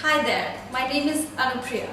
Hi there, my name is Anupriya.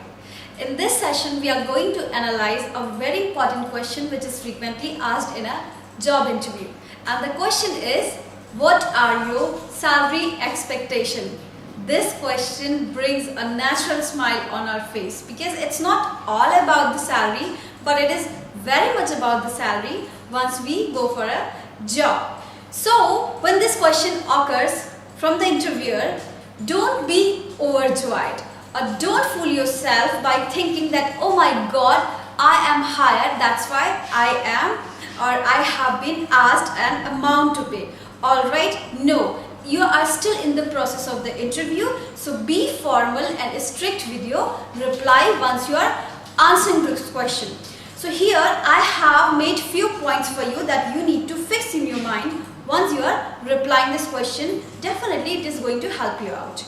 In this session, we are going to analyze a very important question which is frequently asked in a job interview. And the question is, what are your salary expectations? This question brings a natural smile on our face because it's not all about the salary, but it is very much about the salary once we go for a job. So, when this question occurs from the interviewer, don't be overjoyed or don't fool yourself by thinking that, oh my god, I am hired, that's why I have been asked an amount to pay. Alright, no, you are still in the process of the interview, so be formal and strict with your reply once you are answering this question. So here I have made few points for you that you need to fix in your mind. Once you are replying this question, definitely it is going to help you out.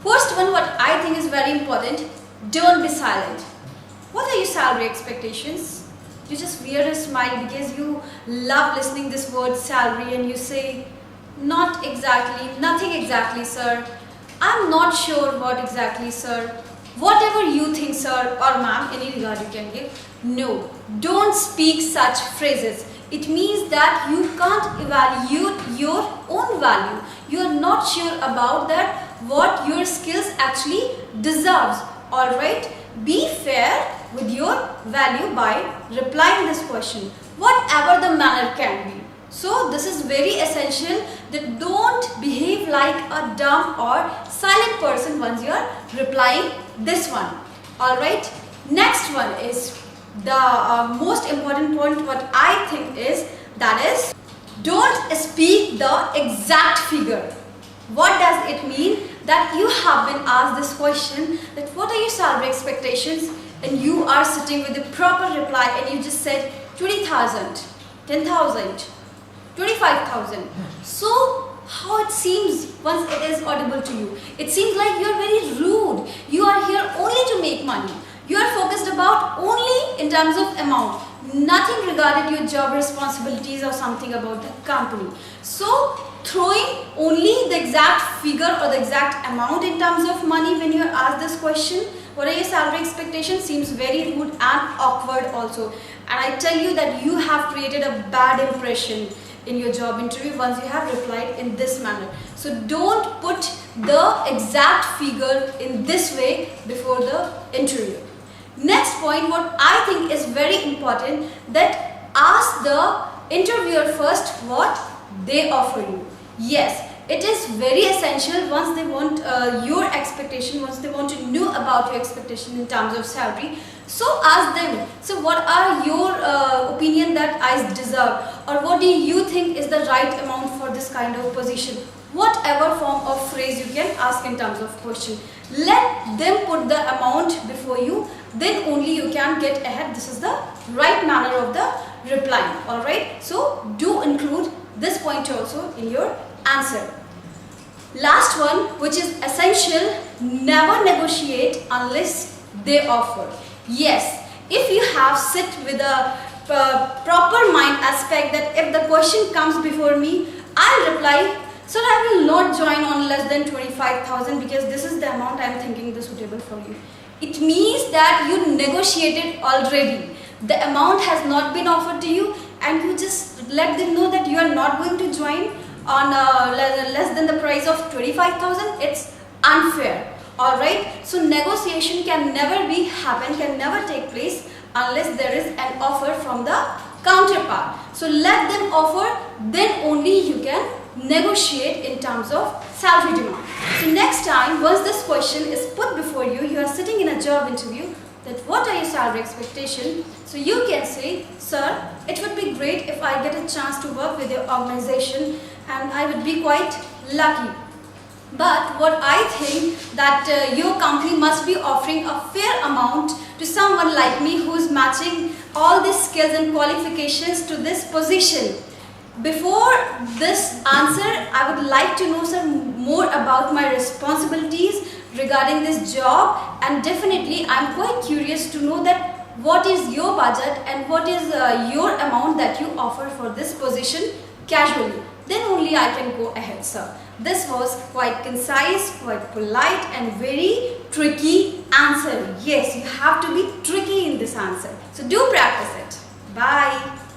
First one, what I think is very important, don't be silent. What are your salary expectations? You just wear a smile because you love listening this word salary and you say, not exactly, nothing exactly sir, I'm not sure what exactly sir, whatever you think sir or ma'am, any regard you can give. No, don't speak such phrases. It means that you can't evaluate your own value. You are not sure about that what your skills actually deserves. Alright, be fair with your value by replying this question, whatever the manner can be. So this is very essential that don't behave like a dumb or silent person once you are replying this one. Alright, next one is the most important point what I think is, that is, don't speak the exact figure. What does it mean? That you have been asked this question, that what are your salary expectations, and you are sitting with the proper reply and you just said 20,000, 10,000, 25,000. So how it seems once it is audible to you? It seems like you are very rude. You are here only to make money. You are focused about only in terms of amount, nothing regarding your job responsibilities or something about the company. So throwing only the exact figure or the exact amount in terms of money when you are asked this question, what are your salary expectations, seems very rude and awkward also. And I tell you that you have created a bad impression in your job interview once you have replied in this manner. So don't put the exact figure in this way before the interview. Next point, what I think is very important, that ask the interviewer first what they offer you. Yes, it is very essential once they want your expectation, once they want to know about your expectation in terms of salary. So ask them, so what are your opinion that I deserve, or what do you think is the right amount for this kind of position? Whatever form of phrase you can ask in terms of question. Let them put the amount before you, then only you can get ahead. This is the right manner of the replying. Alright, so do include this point also in your answer. Last one, which is essential, never negotiate unless they offer. Yes, if you have sit with a proper mind aspect that if the question comes before me, I'll reply, so I will not join on less than 25,000 because this is the amount I am thinking is suitable for you. It means that you negotiated already. The amount has not been offered to you and you just let them know that you are not going to join on less than the price of 25,000. It's unfair. Alright, so negotiation can never can never take place unless there is an offer from the counterpart. So let them offer, then only you can negotiate in terms of salary demand. So next time, once this question is put before you, you are sitting in a job interview, that what are your salary expectations? So you can say, sir, it would be great if I get a chance to work with your organization and I would be quite lucky. But what I think that your company must be offering a fair amount to someone like me who is matching all these skills and qualifications to this position. Before this answer, I would like to know some more about my responsibilities regarding this job, and definitely I am quite curious to know that what is your budget and what is your amount that you offer for this position casually. Then only I can go ahead, sir. This was quite concise, quite polite and very tricky answer. Yes, you have to be tricky in this answer. So do practice it. Bye.